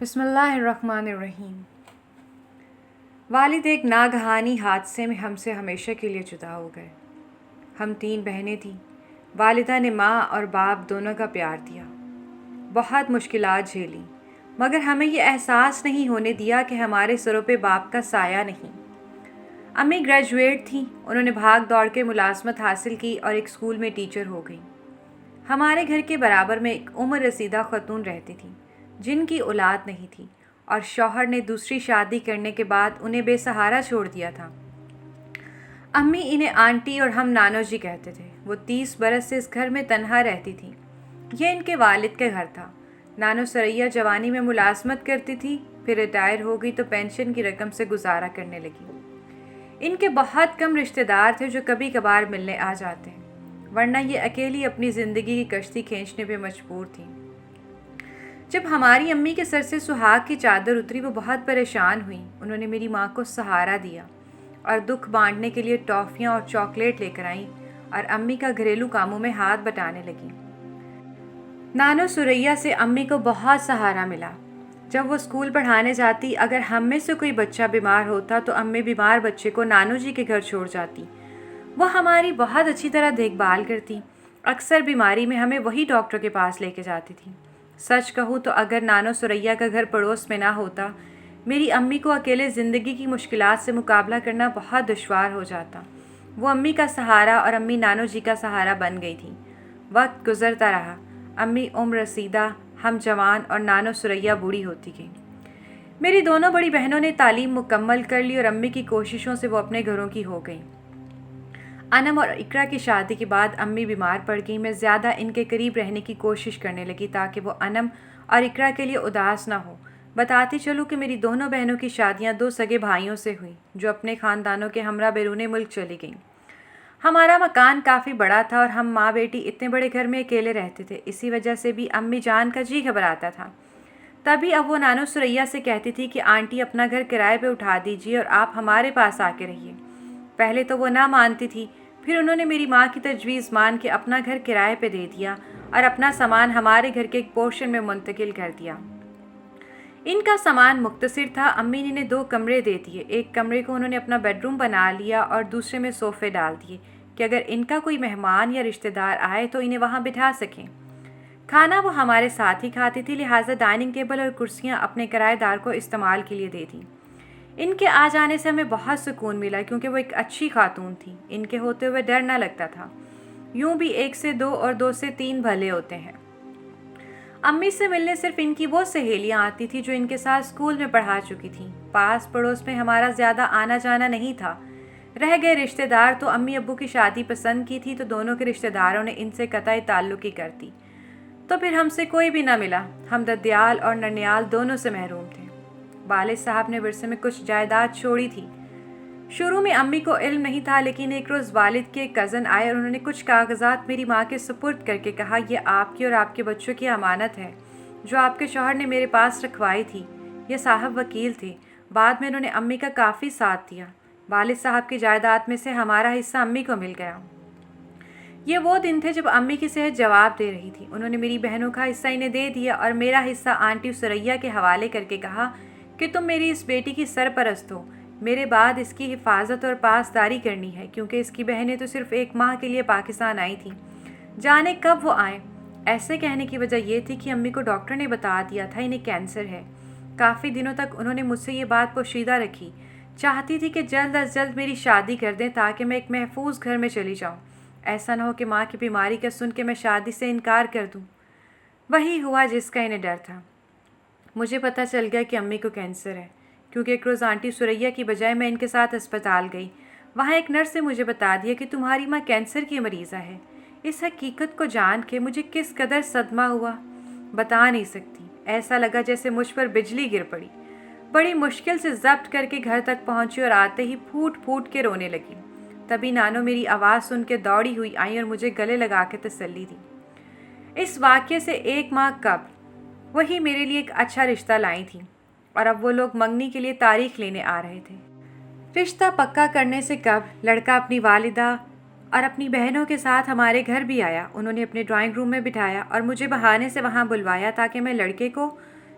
بسم اللہ الرحمن الرحیم۔ والد ایک ناگہانی حادثے میں ہم سے ہمیشہ کے لیے جدا ہو گئے۔ ہم 3 بہنیں تھیں۔ والدہ نے ماں اور باپ دونوں کا پیار دیا، بہت مشکلات جھیلیں، مگر ہمیں یہ احساس نہیں ہونے دیا کہ ہمارے سروں پہ باپ کا سایہ نہیں۔ امی گریجویٹ تھیں، انہوں نے بھاگ دوڑ کے ملازمت حاصل کی اور ایک اسکول میں ٹیچر ہو گئیں۔ ہمارے گھر کے برابر میں ایک عمر رسیدہ خاتون رہتی تھیں جن کی اولاد نہیں تھی اور شوہر نے دوسری شادی کرنے کے بعد انہیں بے سہارا چھوڑ دیا تھا۔ امی انہیں آنٹی اور ہم نانو جی کہتے تھے۔ وہ 30 برس سے اس گھر میں تنہا رہتی تھیں۔ یہ ان کے والد کا گھر تھا۔ نانو سریا جوانی میں ملازمت کرتی تھی، پھر ریٹائر ہو گئی تو پینشن کی رقم سے گزارا کرنے لگی۔ ان کے بہت کم رشتہ دار تھے جو کبھی کبھار ملنے آ جاتے ہیں، ورنہ یہ اکیلی اپنی زندگی کی کشتی کھینچنے پہ مجبور تھیں۔ جب ہماری امی کے سر سے سہاگ کی چادر اتری وہ بہت پریشان ہوئیں۔ انہوں نے میری ماں کو سہارا دیا اور دکھ بانٹنے کے لیے ٹافیاں اور چاکلیٹ لے کر آئیں اور امی کا گھریلو کاموں میں ہاتھ بٹانے لگیں۔ نانو سریا سے امی کو بہت سہارا ملا۔ جب وہ اسکول پڑھانے جاتی، اگر ہم میں سے کوئی بچہ بیمار ہوتا تو امی بیمار بچے کو نانو جی کے گھر چھوڑ جاتی۔ وہ ہماری بہت اچھی طرح دیکھ بھال کرتی، اکثر بیماری میں ہمیں وہی ڈاکٹر کے پاس لے کے جاتی تھی۔ سچ کہوں تو اگر نانو سریا کا گھر پڑوس میں نہ ہوتا، میری امی کو اکیلے زندگی کی مشکلات سے مقابلہ کرنا بہت دشوار ہو جاتا۔ وہ امی کا سہارا اور امی نانو جی کا سہارا بن گئی تھیں۔ وقت گزرتا رہا، امی عمر رسیدہ، ہم جوان اور نانو سریا بوڑھی ہوتی گئیں۔ میری دونوں بڑی بہنوں نے تعلیم مکمل کر لی اور امی کی کوششوں سے وہ اپنے گھروں کی ہو گئیں۔ انم اور اقرا کی شادی کے بعد امی بیمار پڑ گئیں۔ میں زیادہ ان کے قریب رہنے کی کوشش کرنے لگی تاکہ وہ انم اور اقرا کے لیے اداس نہ ہو۔ بتاتی چلوں کہ میری دونوں بہنوں کی شادیاں 2 سگے بھائیوں سے ہوئیں جو اپنے خاندانوں کے ہمراہ بیرون ملک چلی گئیں۔ ہمارا مکان کافی بڑا تھا اور ہم ماں بیٹی اتنے بڑے گھر میں اکیلے رہتے تھے، اسی وجہ سے بھی امی جان کا جی گھبراتا تھا۔ تبھی اب وہ نانو سریا سے کہتی تھی کہ آنٹی اپنا گھر کرائے پہ اٹھا دیجیے اور آپ ہمارے پاس آ کے رہیے۔ پہلے تو وہ نہ مانتی تھی، پھر انہوں نے میری ماں کی تجویز مان کے اپنا گھر کرائے پہ دے دیا اور اپنا سامان ہمارے گھر کے ایک پورشن میں منتقل کر دیا۔ ان کا سامان مختصر تھا۔ امی نے انہیں 2 کمرے دے دیے۔ ایک کمرے کو انہوں نے اپنا بیڈ روم بنا لیا اور دوسرے میں صوفے ڈال دیے کہ اگر ان کا کوئی مہمان یا رشتہ دار آئے تو انہیں وہاں بٹھا سکیں۔ کھانا وہ ہمارے ساتھ ہی کھاتی تھی، لہٰذا ڈائننگ ٹیبل اور کرسیاں اپنے کرایہ دار کو استعمال کے لیے دے دیں۔ ان کے آ جانے سے ہمیں بہت سکون ملا کیونکہ وہ ایک اچھی خاتون تھی۔ ان کے ہوتے ہوئے ڈر نہ لگتا تھا۔ یوں بھی 1 سے 2 اور 2 سے 3 بھلے ہوتے ہیں۔ امی سے ملنے صرف ان کی وہ سہیلیاں آتی تھیں جو ان کے ساتھ اسکول میں پڑھا چکی تھیں۔ پاس پڑوس میں ہمارا زیادہ آنا جانا نہیں تھا۔ رہ گئے رشتہ دار تو امی ابو کی شادی پسند کی تھی تو دونوں کے رشتہ داروں نے ان سے قطعی تعلق ہی کر دی، تو پھر ہم سے کوئی بھی نہ ملا۔ ہم ددیال اور ننیال دونوں سے محروم تھے۔ والد صاحب نے ورثے میں کچھ جائیداد چھوڑی تھی۔ شروع میں امی کو علم نہیں تھا، لیکن ایک روز والد کے کزن آئے اور انہوں نے کچھ کاغذات میری ماں کے سپرد کر کے کہا، یہ آپ کی اور آپ کے بچوں کی امانت ہے جو آپ کے شوہر نے میرے پاس رکھوائی تھی۔ یہ صاحب وکیل تھے۔ بعد میں انہوں نے امی کا کافی ساتھ دیا۔ والد صاحب کی جائیداد میں سے ہمارا حصہ امی کو مل گیا۔ یہ وہ دن تھے جب امی کی صحت جواب دے رہی تھی۔ انہوں نے میری بہنوں کا حصہ انہیں دے دیا اور میرا حصہ آنٹی سریا کے حوالے کر کے کہا کہ تم میری اس بیٹی کی سرپرست ہو، میرے بعد اس کی حفاظت اور پاسداری کرنی ہے کیونکہ اس کی بہنیں تو صرف 1 ماہ کے لیے پاکستان آئی تھیں، جانے کب وہ آئیں۔ ایسے کہنے کی وجہ یہ تھی کہ امی کو ڈاکٹر نے بتا دیا تھا انہیں کینسر ہے۔ کافی دنوں تک انہوں نے مجھ سے یہ بات پوشیدہ رکھی۔ چاہتی تھی کہ جلد از جلد میری شادی کر دیں تاکہ میں ایک محفوظ گھر میں چلی جاؤں۔ ایسا نہ ہو کہ ماں کی بیماری کا سن کے میں شادی سے انکار کر دوں۔ وہی ہوا جس کا انہیں ڈر تھا۔ مجھے پتہ چل گیا کہ امی کو کینسر ہے کیونکہ ایک روز آنٹی سریا کی بجائے میں ان کے ساتھ اسپتال گئی۔ وہاں ایک نرس نے مجھے بتا دیا کہ تمہاری ماں کینسر کی مریضہ ہے۔ اس حقیقت کو جان کے مجھے کس قدر صدمہ ہوا بتا نہیں سکتی۔ ایسا لگا جیسے مجھ پر بجلی گر پڑی۔ بڑی مشکل سے ضبط کر کے گھر تک پہنچی اور آتے ہی پھوٹ پھوٹ کے رونے لگی۔ تبھی نانو میری آواز سن کے دوڑی ہوئی آئیں اور مجھے گلے لگا کے تسلی دی۔ اس واقعے سے 1 ماہ قبل وہی میرے لیے ایک اچھا رشتہ لائی تھیں اور اب وہ لوگ منگنی کے لیے تاریخ لینے آ رہے تھے۔ رشتہ پکا کرنے سے قبل لڑکا اپنی والدہ اور اپنی بہنوں کے ساتھ ہمارے گھر بھی آیا۔ انہوں نے اپنے ڈرائنگ روم میں بٹھایا اور مجھے بہانے سے وہاں بلوایا تاکہ میں لڑکے کو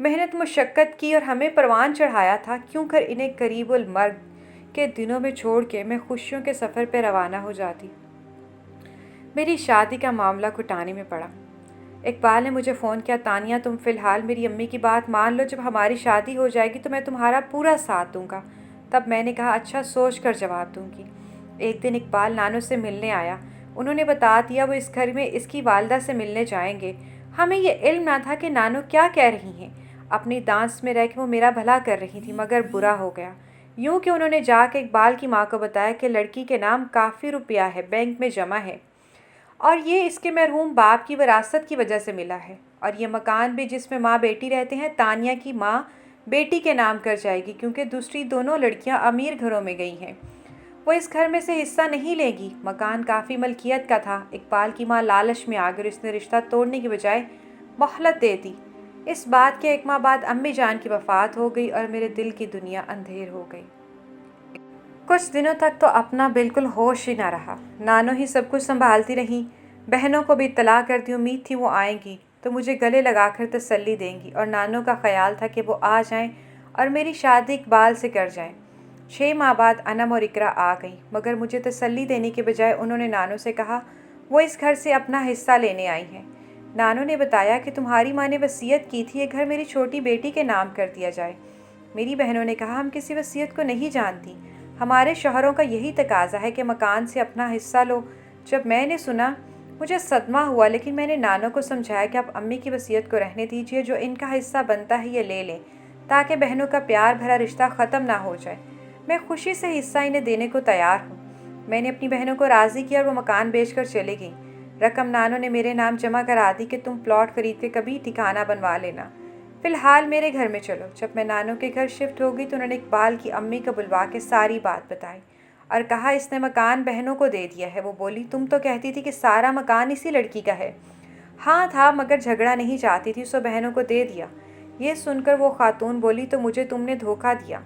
محنت مشقت کی اور ہمیں پروان چڑھایا تھا، کیوں کر انہیں قریب المرگ کے دنوں میں چھوڑ کے میں خوشیوں کے سفر پہ روانہ ہو جاتی۔ میری شادی کا معاملہ کھٹانے میں پڑا۔ اقبال نے مجھے فون کیا، تانیہ تم فی الحال میری امی کی بات مان لو، جب ہماری شادی ہو جائے گی تو میں تمہارا پورا ساتھ دوں گا۔ تب میں نے کہا اچھا، سوچ کر جواب دوں گی۔ ایک دن اقبال نانو سے ملنے آیا۔ انہوں نے بتا دیا وہ اس گھر میں اس کی والدہ سے ملنے جائیں گے۔ ہمیں یہ علم نہ تھا کہ نانو کیا کہہ رہی ہیں۔ اپنی دانس میں رہ کے وہ میرا بھلا کر رہی تھی، مگر برا ہو گیا۔ یوں کہ انہوں نے جا کے اقبال کی ماں کو بتایا کہ لڑکی کے نام کافی روپیہ ہے، بینک میں جمع ہے، اور یہ اس کے مرحوم باپ کی وراثت کی وجہ سے ملا ہے، اور یہ مکان بھی جس میں ماں بیٹی رہتے ہیں تانیہ کی ماں بیٹی کے نام کر جائے گی، کیونکہ دوسری دونوں لڑکیاں امیر گھروں میں گئی ہیں۔ وہ اس گھر میں سے حصہ نہیں لے گی۔ مکان کافی ملکیت کا تھا۔ اقبال کی ماں لالچ میں آ گئی اور اس نے رشتہ توڑنے کی بجائے مہلت دے دی۔ اس بات کے ایک ماہ بعد امی جان کی وفات ہو گئی اور میرے دل کی دنیا اندھیر ہو گئی۔ کچھ دنوں تک تو اپنا بالکل ہوش ہی نہ رہا۔ نانو ہی سب کچھ سنبھالتی رہیں۔ بہنوں کو بھی اطلاع کر دی، امید تھی وہ آئیں گی تو مجھے گلے لگا کر تسلی دیں گی، اور نانو کا خیال تھا کہ وہ آ جائیں اور میری شادی اقبال سے کر جائیں۔ 6 ماہ بعد انم اور اقرا آ گئیں، مگر مجھے تسلی دینے کے بجائے انہوں نے نانو سے کہا وہ اس گھر سے اپنا حصہ لینے آئی ہیں۔ نانو نے بتایا کہ تمہاری ماں نے وصیت کی تھی یہ گھر میری چھوٹی بیٹی کے نام کر دیا جائے۔ میری بہنوں نے کہا ہم کسی وصیت کو نہیں جانتی، ہمارے شوہروں کا یہی تقاضا ہے کہ مکان سے اپنا حصہ لو۔ جب میں نے سنا مجھے صدمہ ہوا، لیکن میں نے نانو کو سمجھایا کہ آپ امی کی وصیت کو رہنے دیجیے، جو ان کا حصہ بنتا ہے یہ لے لیں، تاکہ بہنوں کا پیار بھرا رشتہ ختم نہ ہو جائے۔ میں خوشی سے حصہ انہیں دینے کو تیار ہوں۔ میں نے اپنی بہنوں کو راضی کیا اور وہ مکان بیچ کر چلی گئیں۔ رقم نانو نے میرے نام جمع کرا دی کہ تم پلاٹ خرید کے کبھی ٹھکانہ بنوا لینا، فی الحال میرے گھر میں چلو۔ جب میں نانو کے گھر شفٹ ہو گئی تو انہوں نے اقبال کی امی کو بلوا کے ساری بات بتائی اور کہا اس نے مکان بہنوں کو دے دیا ہے۔ وہ بولی تم تو کہتی تھی کہ سارا مکان اسی لڑکی کا ہے۔ ہاں تھا، مگر جھگڑا نہیں چاہتی تھی، سو بہنوں کو دے دیا۔ یہ سن کر وہ خاتون بولی تو مجھے تم نے دھوکہ دیا،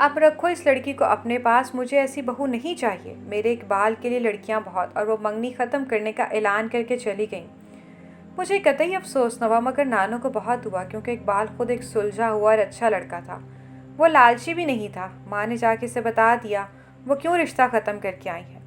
اب رکھو اس لڑکی کو اپنے پاس، مجھے ایسی بہو نہیں چاہیے۔ میرے اقبال کے لیے لڑکیاں بہت، اور وہ منگنی ختم کرنے کا اعلان کر کے چلی گئیں۔ مجھے قطعی افسوس نہ ہوا، مگر نانو کو بہت ہوا، کیونکہ اقبال خود ایک سلجھا ہوا اور اچھا لڑکا تھا، وہ لالچی بھی نہیں تھا۔ ماں نے جا کے اسے بتا دیا وہ کیوں رشتہ ختم کر کے آئی ہے۔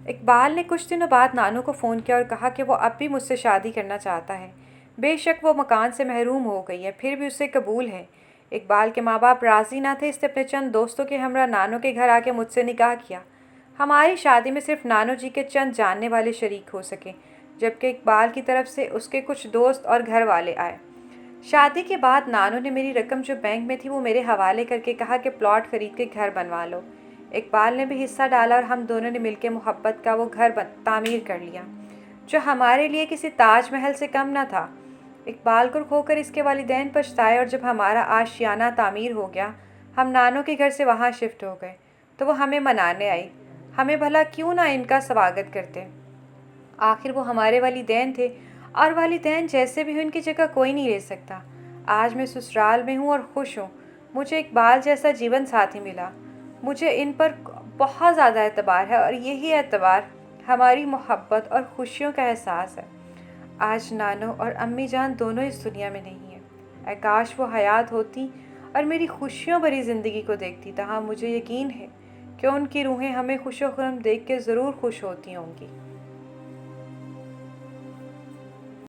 اقبال نے کچھ دنوں بعد نانو کو فون کیا اور کہا کہ وہ اب بھی مجھ سے شادی کرنا چاہتا ہے۔ بے شک وہ مکان سے محروم ہو گئی ہے، پھر بھی اسے قبول ہے۔ اقبال کے ماں باپ راضی نہ تھے، اس نے اپنے چند دوستوں کے ہمراہ نانو کے گھر آ کے مجھ سے نکاح کیا۔ ہماری شادی میں صرف نانو جی کے چند جاننے والے شریک ہو سکے، جبکہ اقبال کی طرف سے اس کے کچھ دوست اور گھر والے آئے۔ شادی کے بعد نانو نے میری رقم جو بینک میں تھی وہ میرے حوالے کر کے کہا کہ پلاٹ خرید کے گھر بنوا لو۔ اقبال نے بھی حصہ ڈالا اور ہم دونوں نے مل کے محبت کا وہ گھر تعمیر کر لیا، جو ہمارے لیے کسی تاج محل سے کم نہ تھا۔ اقبال کو کھو کر اس کے والدین پچھتائے، اور جب ہمارا آشیانہ تعمیر ہو گیا ہم نانو کے گھر سے وہاں شفٹ ہو گئے تو وہ ہمیں منانے آئی۔ ہمیں بھلا کیوں نہ ان کا سواگت کرتے، آخر وہ ہمارے والدین تھے، اور والدین جیسے بھی ہوں ان کی جگہ کوئی نہیں لے سکتا۔ آج میں سسرال میں ہوں اور خوش ہوں، مجھے اقبال جیسا جیون ساتھی ملا۔ مجھے ان پر بہت زیادہ اعتبار ہے، اور یہی اعتبار ہماری محبت اور خوشیوں کا احساس ہے۔ آج نانو اور امی جان دونوں اس دنیا میں نہیں ہیں۔ اے کاش وہ حیات ہوتی اور میری خوشیوں بھری زندگی کو دیکھتی، تاہم مجھے یقین ہے کہ ان کی روحیں ہمیں خوش و خرم دیکھ کے ضرور خوش ہوتی ہوں گی۔